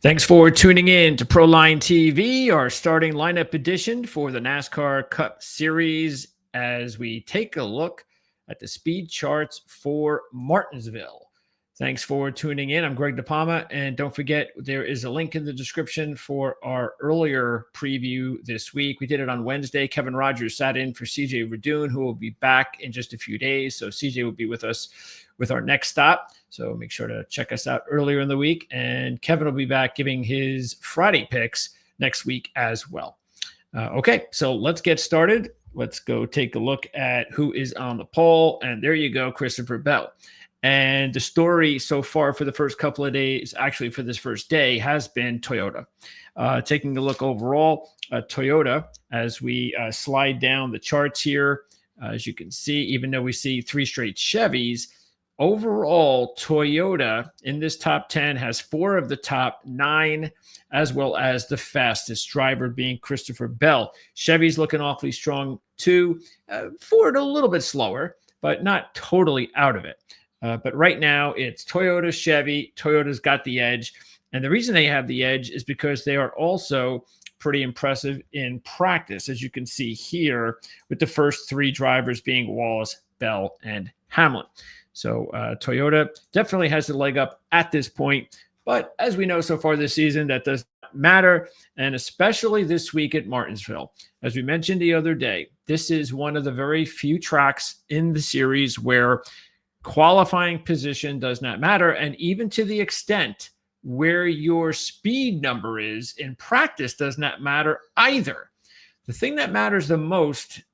Thanks for tuning in to Proline TV, our starting lineup edition for the NASCAR Cup Series as we take a look at the speed charts for Martinsville. Thanks for tuning in. I'm Greg DePalma, and don't forget there is a link in the description for our earlier preview this week. We did it on Wednesday. Kevin Rogers sat in for CJ Radoon, who will be back in just a few days. So CJ will be with us with our next stop. So make sure to check us out earlier in the week. And Kevin will be back giving his Friday picks next week as well. Okay, so let's get started. Let's go take a look at who is on the poll. And there you go, Christopher Bell. And the story so far for the first couple of days, actually for this first day, has been Toyota. Taking a look overall, Toyota, as we slide down the charts here, as you can see, even though we see three straight Chevys, overall, Toyota in this top 10 has 4 of the top 9, as well as the fastest driver being Christopher Bell. Chevy's looking awfully strong too. Ford a little bit slower, but not totally out of it. But right now, it's Toyota, Chevy. Toyota's got the edge. And the reason they have the edge is because they are also pretty impressive in practice, as you can see here, with the first 3 drivers being Wallace, Bell, and Hamlin. So Toyota definitely has the leg up at this point. But as we know so far this season, that does not matter, and especially this week at Martinsville. As we mentioned the other day, this is one of the very few tracks in the series where qualifying position does not matter, and even to the extent where your speed number is in practice does not matter either. The thing that matters the most,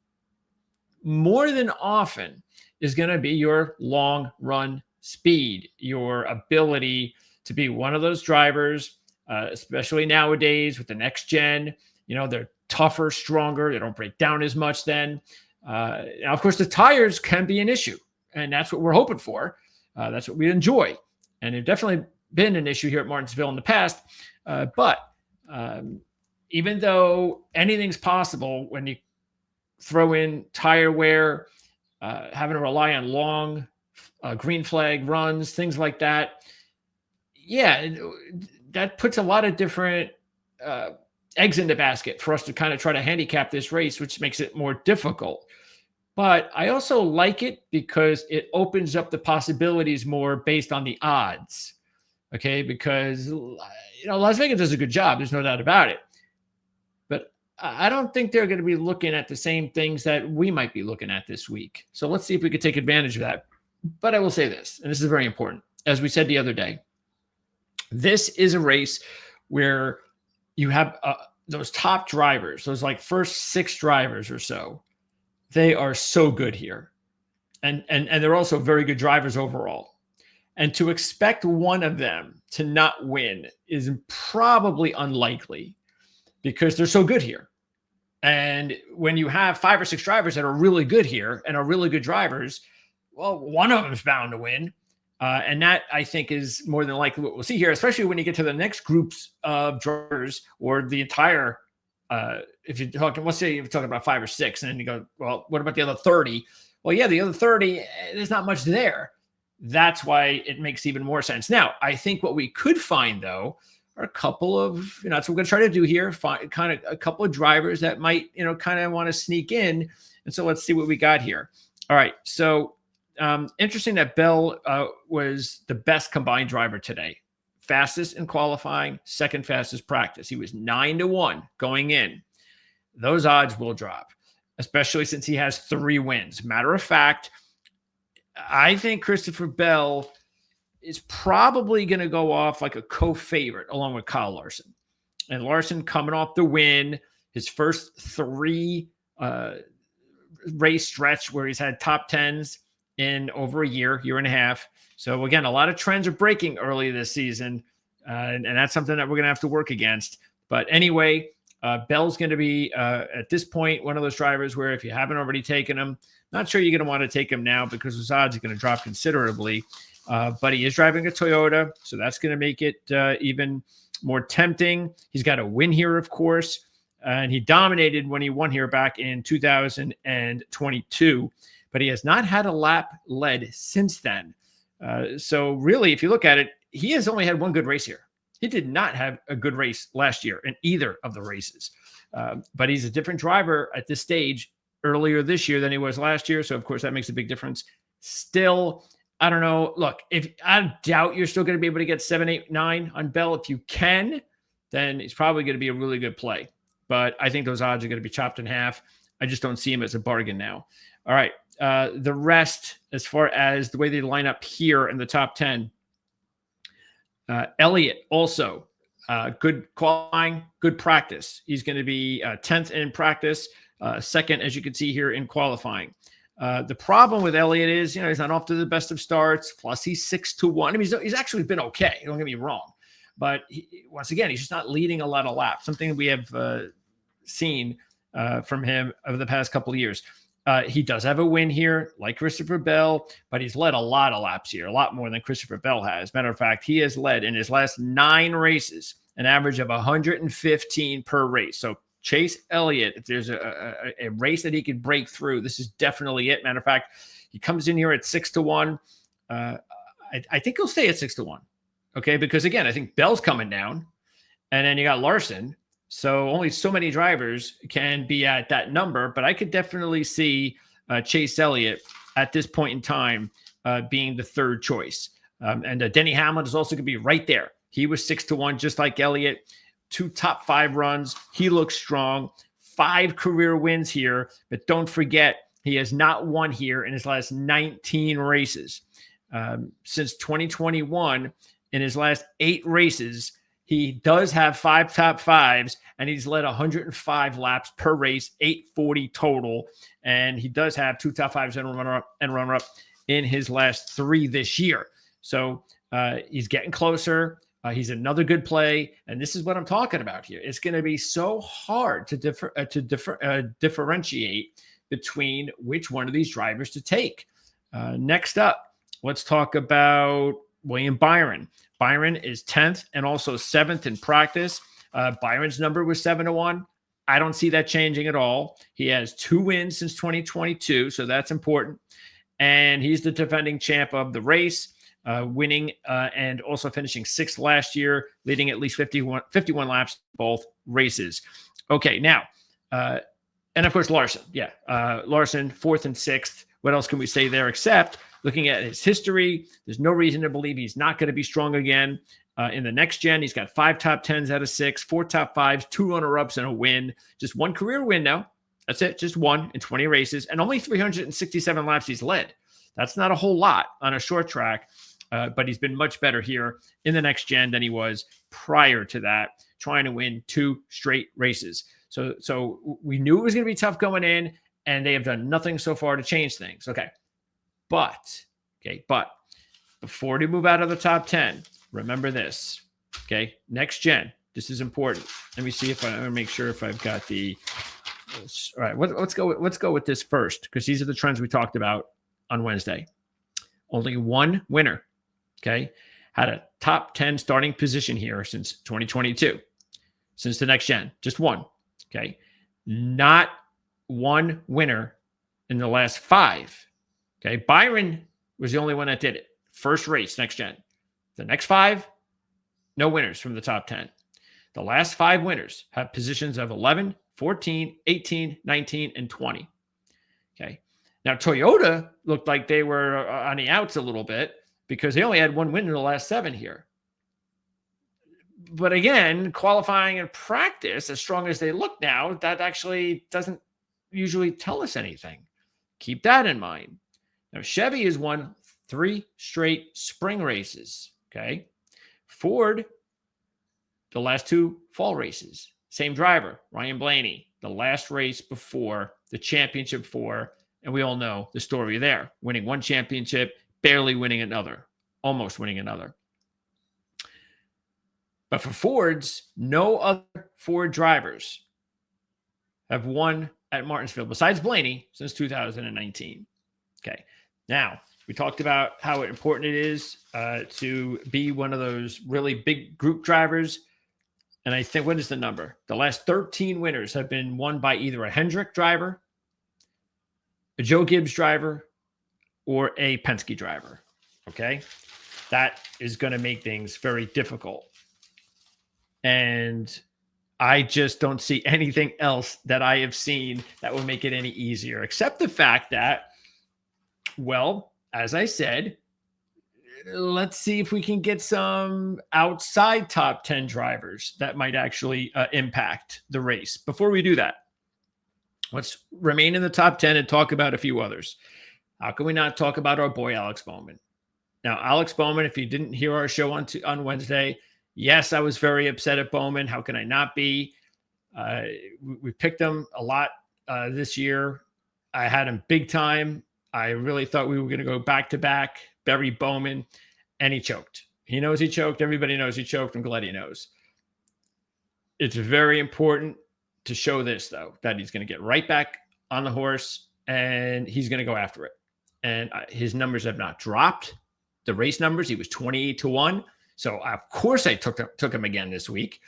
more than often, is going to be your long run speed, your ability to be one of those drivers, especially nowadays with the next gen. You know, they're tougher, stronger. They don't break down as much then. Now, of course, the tires can be an issue, and that's what we're hoping for. That's what we enjoy. And it's definitely been an issue here at Martinsville in the past. But even though anything's possible when you throw in tire wear, having to rely on long green flag runs, things like that. Yeah, that puts a lot of different eggs in the basket for us to kind of try to handicap this race, which makes it more difficult. But I also like it because it opens up the possibilities more based on the odds. Okay, because Las Vegas does a good job. There's no doubt about it. But I don't think they're going to be looking at the same things that we might be looking at this week. So let's see if we could take advantage of that. But I will say this, and this is very important. As we said the other day, this is a race where you have those top drivers, those like first 6 drivers or so. They are so good here. And they're also very good drivers overall. And to expect one of them to not win is probably unlikely because they're so good here. And when you have 5 or 6 drivers that are really good here and are really good drivers, well, one of them is bound to win. And that, I think, is more than likely what we'll see here, especially when you get to the next groups of drivers or the entire, if you're talking, let's say you're talking about 5 or 6, and then you go, well, what about the other 30? Well, yeah, the other 30, there's not much there. That's why it makes even more sense. Now, I think what we could find, though, are a couple of, that's what we're going to try to do here, find kind of a couple of drivers that might, kind of want to sneak in. And so let's see what we got here. All right. So interesting that Bell was the best combined driver today. Fastest in qualifying, second fastest practice. He was 9-1 going in. Those odds will drop, especially since he has 3 wins. Matter of fact, I think Christopher Bell is probably going to go off like a co-favorite along with Kyle Larson. And Larson coming off the win, his first 3 race stretch where he's had top 10s in over a year and a half. So again, a lot of trends are breaking early this season. And that's something that we're going to have to work against. But anyway, Bell's going to be, at this point, one of those drivers where if you haven't already taken him, not sure you're going to want to take him now because his odds are going to drop considerably. But he is driving a Toyota, so that's going to make it even more tempting. He's got a win here, of course, and he dominated when he won here back in 2022. But he has not had a lap led since then. So really, if you look at it, he has only had one good race here. He did not have a good race last year in either of the races. But he's a different driver at this stage earlier this year than he was last year. So, of course, that makes a big difference. Still, I don't know. Look, if I doubt you're still going to be able to get 7, 8, 9 on Bell. If you can, then it's probably going to be a really good play. But I think those odds are going to be chopped in half. I just don't see him as a bargain now. All right. The rest, as far as the way they line up here in the top 10, Elliott also good qualifying, good practice. He's going to be 10th in practice, second, as you can see here, in qualifying. The problem with Elliott is, he's not off to the best of starts. Plus, he's 6-1. I mean, he's actually been okay. Don't get me wrong. But once again, he's just not leading a lot of laps, something we have seen from him over the past couple of years. He does have a win here, like Christopher Bell, but he's led a lot of laps here, a lot more than Christopher Bell has. Matter of fact, he has led in his last 9 races an average of 115 per race. So Chase Elliott, if there's a race that he could break through, this is definitely it. Matter of fact, he comes in here at 6-1. I think he'll stay at 6-1. Okay, because again, I think Bell's coming down, and then you got Larson. So only so many drivers can be at that number, but I could definitely see Chase Elliott at this point in time being the third choice. And Denny Hamlin is also going to be right there. He was 6-1, just like Elliott. 2 top 5 runs. He looks strong. 5 career wins here, but don't forget, he has not won here in his last 19 races. Since 2021, in his last 8 races, he does have 5 top 5s, and he's led 105 laps per race, 840 total. And he does have 2 top 5s and runner-up in his last 3 this year. So he's getting closer. He's another good play. And this is what I'm talking about here. It's going to be so hard to differentiate between which one of these drivers to take. Next up, let's talk about William Byron. Byron is 10th and also 7th in practice. Byron's number was 7-1. I don't see that changing at all. He has 2 wins since 2022, so that's important. And he's the defending champ of the race, winning and also finishing 6th last year, leading at least 51 laps both races. Okay, now, and of course, Larson. Yeah, Larson, 4th and 6th. What else can we say there except looking at his history, there's no reason to believe he's not going to be strong again. In the next gen, he's got 5 top 10s out of 6, 4 top 5s, 2 runner-ups, and a win. Just 1 career win now. That's it. Just 1 in 20 races. And only 367 laps he's led. That's not a whole lot on a short track. But he's been much better here in the next gen than he was prior to that, trying to win 2 straight races. So we knew it was going to be tough going in, and they have done nothing so far to change things. But before they move out of the top 10, remember this. Okay, next gen. This is important. Let me see if I make sure if I've got the. All right, let's go with this first, because these are the trends we talked about on Wednesday. Only 1 winner. Okay, had a top 10 starting position here since 2022, since the next gen, just 1. Okay, not 1 winner in the last 5. Okay, Byron was the only one that did it. First race, next gen. The next 5, no winners from the top 10. The last 5 winners have positions of 11, 14, 18, 19, and 20. Okay, now Toyota looked like they were on the outs a little bit because they only had 1 win in the last 7 here. But again, qualifying and practice, as strong as they look now, that actually doesn't usually tell us anything. Keep that in mind. Now, Chevy has won 3 straight spring races. Okay. Ford, the last 2 fall races. Same driver, Ryan Blaney, the last race before the championship 4. And we all know the story there. Winning 1 championship, barely winning another, almost winning another. But for Fords, no other Ford drivers have won at Martinsville besides Blaney since 2019. Okay. Now, we talked about how important it is to be one of those really big group drivers. And I think, what is the number? The last 13 winners have been won by either a Hendrick driver, a Joe Gibbs driver, or a Penske driver. Okay. That is going to make things very difficult. And I just don't see anything else that I have seen that will make it any easier, except the fact that, well, as I said, let's see if we can get some outside top 10 drivers that might actually impact the race. Before we do that, let's remain in the top 10 and talk about a few others. How can we not talk about our boy, Alex Bowman? Now, Alex Bowman, if you didn't hear our show on Wednesday, yes, I was very upset at Bowman. How can I not be? We picked him a lot this year. I had him big time. I really thought we were going to go back to back, bury Bowman, and he choked. He knows he choked. Everybody knows he choked. I'm glad he knows. It's very important to show this, though, that he's going to get right back on the horse and he's going to go after it. And his numbers have not dropped. The race numbers, he was 28-1. So, of course, I took him again this week.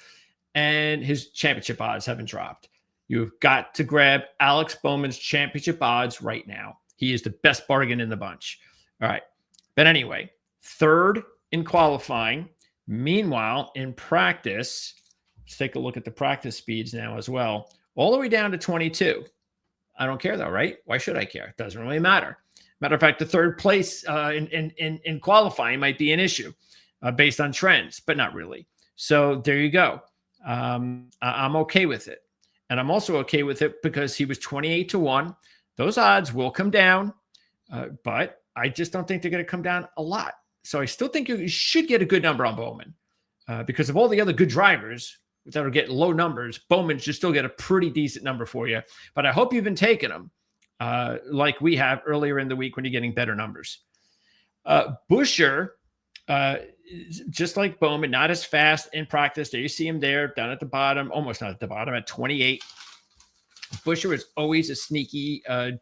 And his championship odds haven't dropped. You've got to grab Alex Bowman's championship odds right now. He is the best bargain in the bunch. All right. But anyway, third in qualifying. Meanwhile, in practice, let's take a look at the practice speeds now as well. All the way down to 22. I don't care though, right? Why should I care? It doesn't really matter. Matter of fact, the third place in qualifying might be an issue based on trends, but not really. So there you go. I'm okay with it. And I'm also okay with it because he was 28-1. Those odds will come down, but I just don't think they're going to come down a lot. So I still think you should get a good number on Bowman because of all the other good drivers that are getting low numbers. Bowman should still get a pretty decent number for you. But I hope you've been taking them like we have earlier in the week when you're getting better numbers. Buescher, just like Bowman, not as fast in practice. There you see him there down at the bottom, almost not at the bottom, at 28. Buescher is always a sneaky, a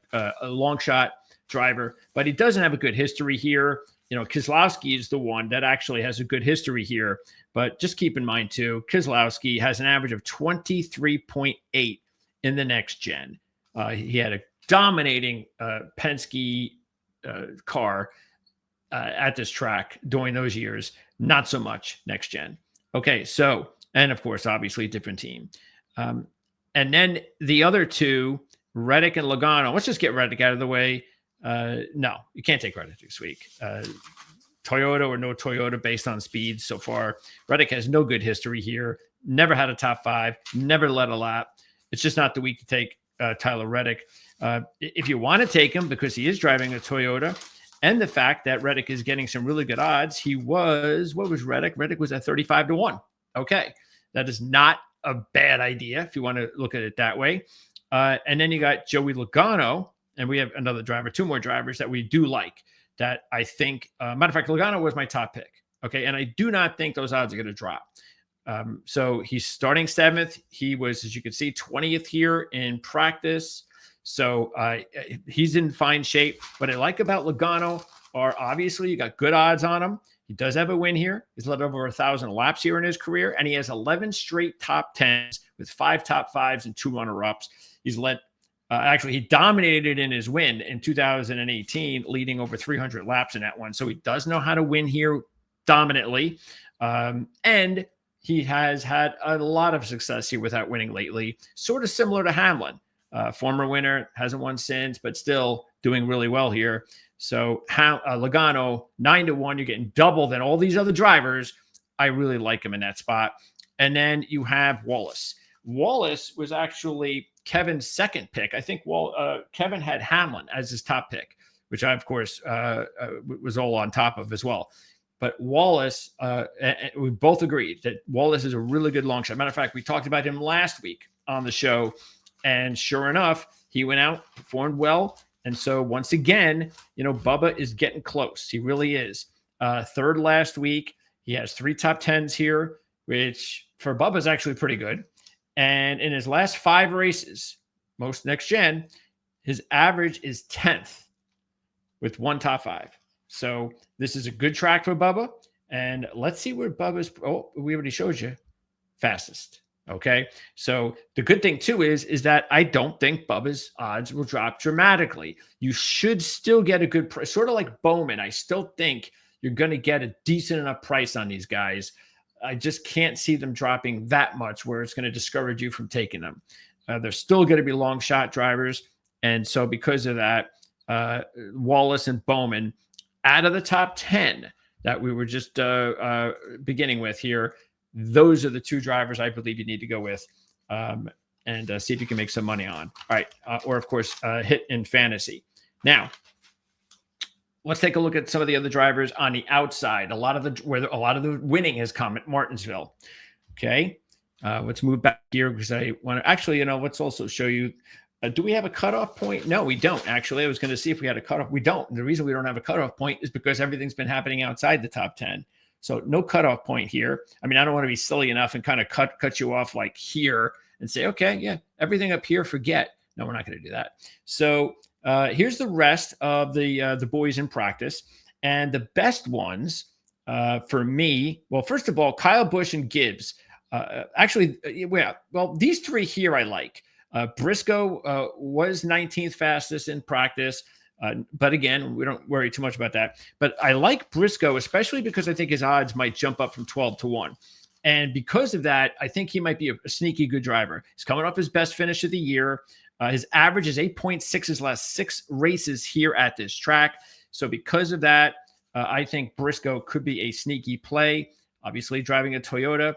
long shot driver, but he doesn't have a good history here. You know, Keselowski is the one that actually has a good history here, but just keep in mind too, Keselowski has an average of 23.8 in the next gen. He had a dominating Penske car at this track during those years. Not so much next gen. Okay, so, and of course, obviously, different team. And then the other two, Reddick and Logano. Let's just get Reddick out of the way. No, you can't take Reddick this week. Toyota or no Toyota based on speed so far. Reddick has no good history here. Never had a top five. Never led a lap. It's just not the week to take Tyler Reddick. If you want to take him because he is driving a Toyota, and the fact that Reddick is getting some really good odds, what was Reddick? Reddick was at 35-1. Okay, that is not a bad idea if you want to look at it that way. And then you got Joey Logano, and we have another driver, two more drivers that we do like that I think, matter of fact, Logano was my top pick. Okay, and I do not think those odds are going to drop. So he's starting 7th. He was, as you can see, 20th here in practice. So he's in fine shape. What I like about Logano are obviously you got good odds on him. He does have a win here. He's led over 1,000 laps here in his career, and he has 11 straight top 10s with 5 top 5s and 2 runner-ups. He's led, actually, he dominated in his win in 2018, leading over 300 laps in that one. So he does know how to win here dominantly. And he has had a lot of success here without winning lately, sort of similar to Hamlin. Former winner, hasn't won since, but still doing really well here. So Logano, 9-1, you're getting double than all these other drivers. I really like him in that spot. And then you have Wallace. Wallace was actually Kevin's second pick. I think Kevin had Hamlin as his top pick, which I, of course, was all on top of as well. But Wallace, we both agreed that Wallace is a really good long shot. Matter of fact, we talked about him last week on the show. And sure enough, he went out, performed well. And so once again, you know, Bubba is getting close. He really is. Third last week. He has 3 top 10s here, which for Bubba is actually pretty good. And in his last 5 races, most next gen, his average is 10th with 1 top 5. So this is a good track for Bubba. And let's see where Bubba's, we already showed you, fastest. Okay. So the good thing too is that I don't think Bubba's odds will drop dramatically. You should still get a good price, sort of like Bowman. I still think you're going to get a decent enough price on these guys. I just can't see them dropping that much where it's going to discourage you from taking them. They're still going to be long shot drivers. And so because of that, Wallace and Bowman, out of the top 10 that we were just beginning with here, those are the 2 drivers I believe you need to go with, and see if you can make some money on. All right. Or, of course, hit in fantasy. Now, let's take a look at some of the other drivers on the outside. Where a lot of the winning has come at Martinsville. Okay. Let's move back here because I want to actually, let's also show you. Do we have a cutoff point? No, we don't. Actually, I was going to see if we had a cutoff. We don't. And the reason we don't have a cutoff point is because everything's been happening outside the top 10. So no cutoff point here. I mean, I don't want to be silly enough and kind of cut you off like here and say, okay, yeah, everything up here, forget. No, we're not going to do that. So here's the rest of the boys in practice. And the best ones for me, well, first of all, Kyle Busch and Gibbs. These 3 here I like. Briscoe was 19th fastest in practice. But again, we don't worry too much about that. But I like Briscoe, especially because I think his odds might jump up from 12 to 1. And because of that, I think he might be a sneaky good driver. He's coming off his best finish of the year. His average is 8.6 his last 6 races here at this track. So because of that, I think Briscoe could be a sneaky play. Obviously, driving a Toyota.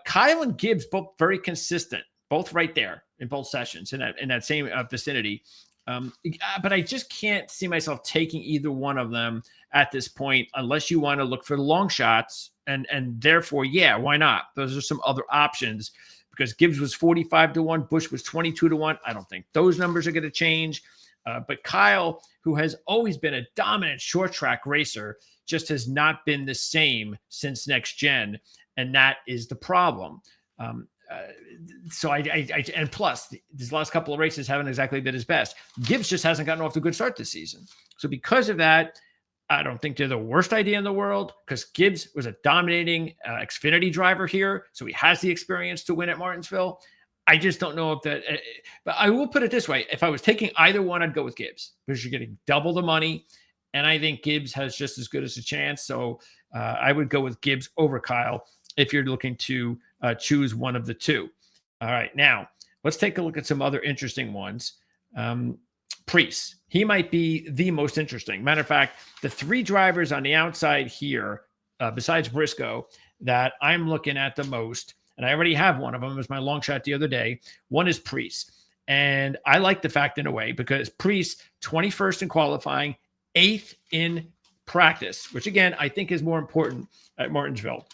Kyle and Gibbs, both very consistent, both right there in both sessions in that same vicinity. But I just can't see myself taking either one of them at this point, unless you want to look for the long shots. And therefore, yeah, why not? Those are some other options, because Gibbs was 45 to 1, Busch was 22 to 1. I don't think those numbers are going to change. But Kyle, who has always been a dominant short track racer, just has not been the same since next gen. And that is the problem. So and plus these last couple of races haven't exactly been his best. Gibbs just hasn't gotten off to a good start this season. So because of that, I don't think they're the worst idea in the world, because Gibbs was a dominating Xfinity driver here. So he has the experience to win at Martinsville. I just don't know if that, but I will put it this way. If I was taking either one, I'd go with Gibbs, because you're getting double the money. And I think Gibbs has just as good as a chance. So I would go with Gibbs over Kyle if you're looking to choose one of the 2. All right. Now let's take a look at some other interesting ones. Preece, he might be the most interesting. Matter of fact, the 3 drivers on the outside here, besides Briscoe, that I'm looking at the most, and I already have one of them as my long shot the other day. One is Preece. And I like the fact in a way, because Preece, 21st in qualifying, 8th in practice, which again, I think is more important at Martinsville.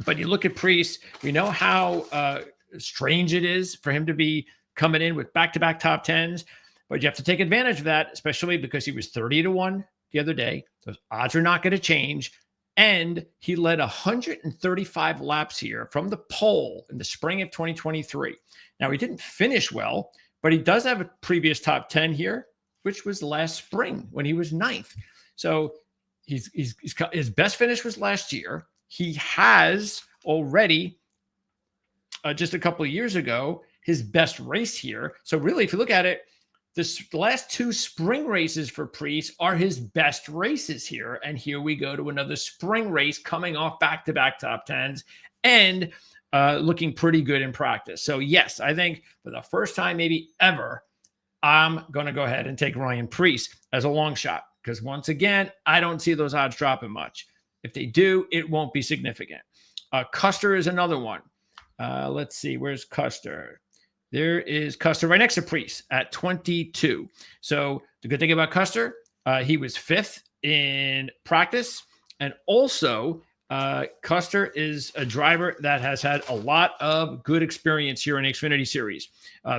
But you look at Preece, we know how strange it is for him to be coming in with back-to-back top 10s. But you have to take advantage of that, especially because he was 30 to 1 the other day. Those odds are not going to change. And he led 135 laps here from the pole in the spring of 2023. Now, he didn't finish well, but he does have a previous top 10 here, which was last spring when he was 9th. So his best finish was last year. He has already, just a couple of years ago, his best race here. So really, if you look at it, the last 2 spring races for Preece are his best races here. And here we go to another spring race coming off back-to-back top 10s and looking pretty good in practice. So yes, I think for the first time maybe ever, I'm going to go ahead and take Ryan Preece as a long shot, because once again, I don't see those odds dropping much. If they do, it won't be significant. Custer is another one. Let's see, where's Custer? There is Custer right next to Preece at 22. So the good thing about Custer, he was 5th in practice. And also, Custer is a driver that has had a lot of good experience here in the Xfinity Series.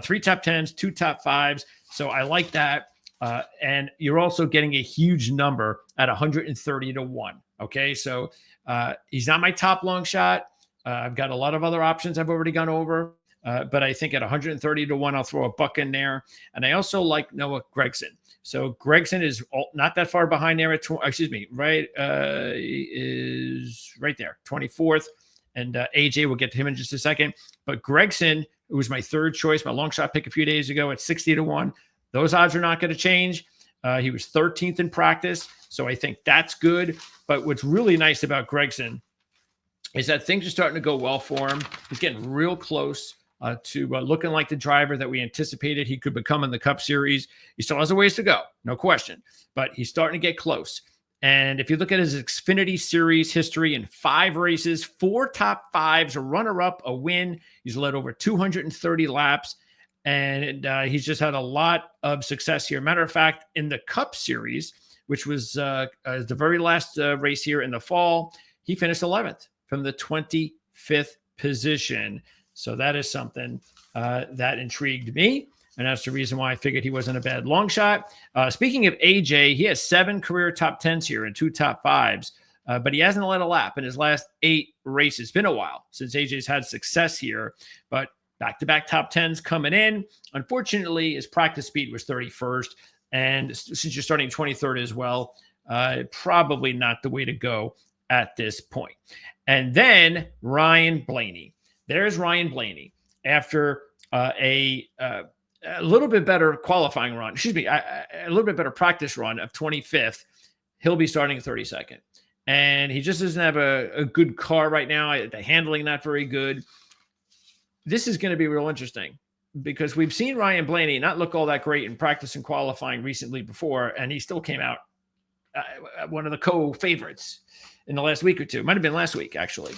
3 top 10s, 2 top 5s. So I like that. And you're also getting a huge number at 130 to 1. Okay, so he's not my top long shot. I've got a lot of other options I've already gone over. But I think at 130 to 1, I'll throw a buck in there. And I also like Noah Gragson. So Gragson is not that far behind there at, is right there, 24th. And AJ, we'll get to him in just a second. But Gragson, who was my 3rd choice, my long shot pick a few days ago at 60 to 1. Those odds are not going to change. He was 13th in practice. So I think that's good. But what's really nice about Gragson is that things are starting to go well for him. He's getting real close to looking like the driver that we anticipated he could become in the Cup Series. He still has a ways to go, no question, but he's starting to get close. And if you look at his Xfinity Series history in 5 races, 4 top 5s, a runner-up, a win. He's led over 230 laps, and he's just had a lot of success here. Matter of fact, in the Cup Series, which was the very last race here in the fall, he finished 11th from the 25th position. So that is something that intrigued me. And that's the reason why I figured he wasn't a bad long shot. Speaking of AJ, he has 7 career top 10s here and 2 top 5s, but he hasn't led a lap in his last 8 races. It's been a while since AJ's had success here, but back-to-back top 10s coming in. Unfortunately, his practice speed was 31st, and since you're starting 23rd as well, probably not the way to go at this point. And then Ryan Blaney. There's Ryan Blaney after a little bit better qualifying run, a little bit better practice run of 25th. He'll be starting 32nd. And he just doesn't have a good car right now. The handling not very good. This is going to be real interesting because we've seen Ryan Blaney not look all that great in practice and qualifying recently before, and he still came out one of the co-favorites in the last week or two. Might have been last week, actually.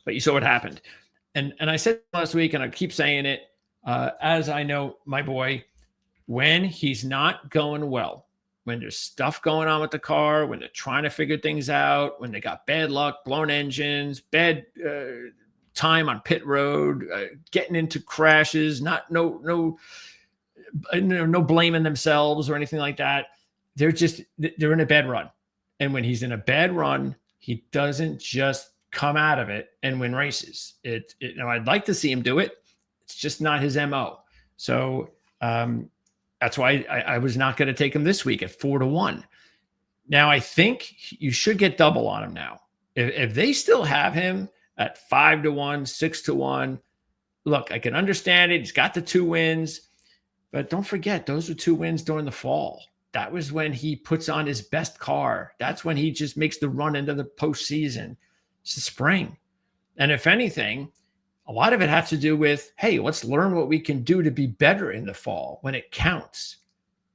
But you saw what happened. And I said last week, and I keep saying it, as I know my boy, when he's not going well, when there's stuff going on with the car, when they're trying to figure things out, when they got bad luck, blown engines, bad time on pit road, getting into crashes, no blaming themselves or anything like that. They're in a bad run. And when he's in a bad run, he doesn't just come out of it and win races. I'd like to see him do it. It's just not his MO. So that's why I was not going to take him this week at 4-1. Now I think you should get double on him now. If they still have him at 5-1, 6-1, look, I can understand it. He's got the 2 wins, but don't forget those were 2 wins during the fall. That was when he puts on his best car. That's when he just makes the run into the postseason. It's the spring. And if anything, a lot of it has to do with, hey, let's learn what we can do to be better in the fall when it counts.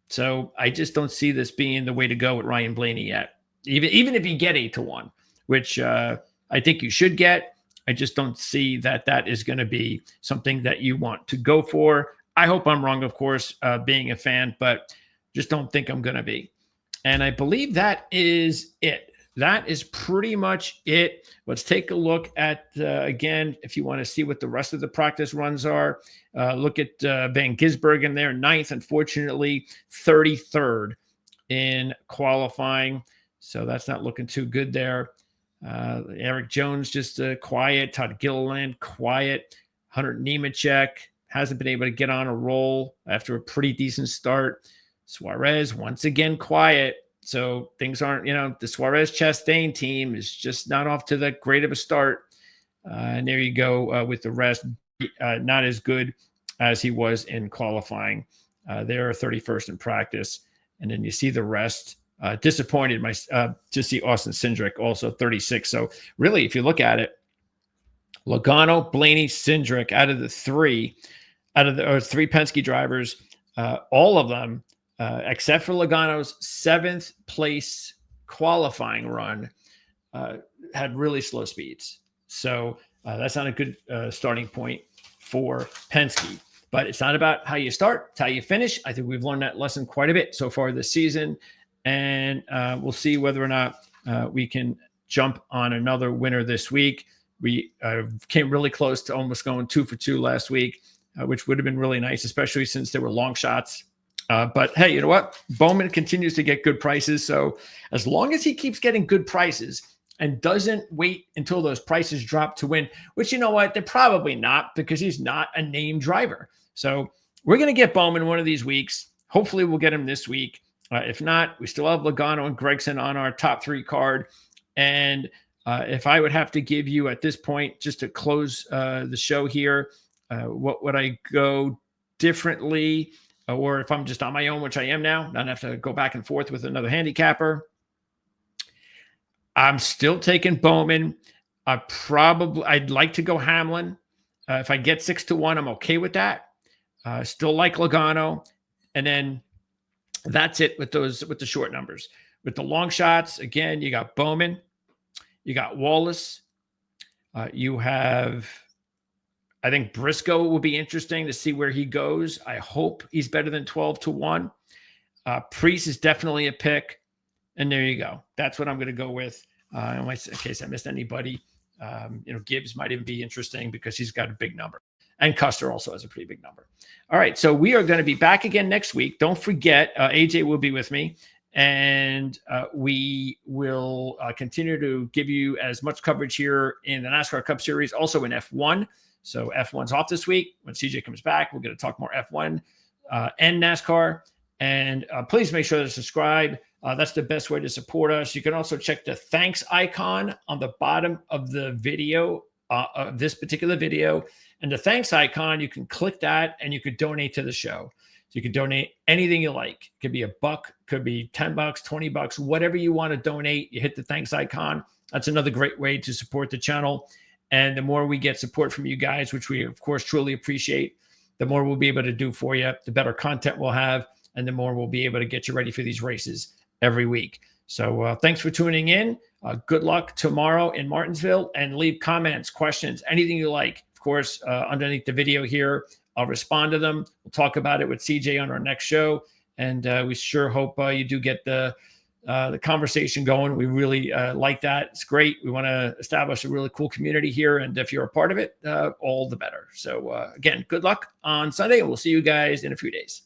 So I just don't see this being the way to go with Ryan Blaney yet. Even if you get 8-1, which I think you should get, I just don't see that is going to be something that you want to go for. I hope I'm wrong, of course, being a fan, but just don't think I'm going to be. And I believe that is it. That is pretty much it. Let's take a look at, again, if you want to see what the rest of the practice runs are, look at Van Gisbergen there, 9th, unfortunately, 33rd in qualifying. So that's not looking too good there. Eric Jones just quiet. Todd Gilliland, quiet. Hunter Nemechek hasn't been able to get on a roll after a pretty decent start. Suarez, once again, quiet. So things aren't, the Suarez Chastain team is just not off to that great of a start. And there you go with the rest. Not as good as he was in qualifying. They're 31st in practice. And then you see the rest. Disappointed to see Austin Cindric also 36. So really, if you look at it, Logano, Blaney, Cindric out of the 3 Penske drivers, all of them, except for Logano's 7th place qualifying run, had really slow speeds. So that's not a good starting point for Penske. But it's not about how you start, it's how you finish. I think we've learned that lesson quite a bit so far this season. And we'll see whether or not we can jump on another winner this week. We came really close to almost going 2 for 2 last week, which would have been really nice, especially since there were long shots. But hey, you know what? Bowman continues to get good prices. So as long as he keeps getting good prices and doesn't wait until those prices drop to win, which you know what? They're probably not, because he's not a named driver. So we're going to get Bowman one of these weeks. Hopefully we'll get him this week. If not, we still have Logano and Gregson on our top 3 card. And if I would have to give you at this point, just to close the show here, what would I go differently? Or if I'm just on my own, which I am now, not have to go back and forth with another handicapper. I'm still taking Bowman. I'd like to go Hamlin. If I get 6-1, I'm okay with that. Still like Logano. And then that's it with the short numbers. With the long shots, again, you got Bowman, you got Wallace, you have, I think Briscoe will be interesting to see where he goes. I hope he's better than 12-1. Priest is definitely a pick. And there you go. That's what I'm going to go with. In case I missed anybody, Gibbs might even be interesting because he's got a big number. And Custer also has a pretty big number. All right, so we are going to be back again next week. Don't forget, AJ will be with me, and we will continue to give you as much coverage here in the NASCAR Cup Series, also in F1. So F1's off this week. When CJ comes back, we're going to talk more F1 and NASCAR. And please make sure to subscribe. That's the best way to support us. You can also check the thanks icon on the bottom of the video, of this particular video. And the thanks icon, you can click that and you could donate to the show. So you can donate anything you like. It could be $1, could be $10, $20, whatever you want to donate. You hit the thanks icon. That's another great way to support the channel. And the more we get support from you guys, which we, of course, truly appreciate, the more we'll be able to do for you, the better content we'll have, and the more we'll be able to get you ready for these races every week. So thanks for tuning in. Good luck tomorrow in Martinsville, and leave comments, questions, anything you like. Of course, underneath the video here, I'll respond to them. We'll talk about it with CJ on our next show. And we sure hope you do get the conversation going. We really like that. It's great. We want to establish a really cool community here. And if you're a part of it, all the better. So again, good luck on Sunday, and we'll see you guys in a few days.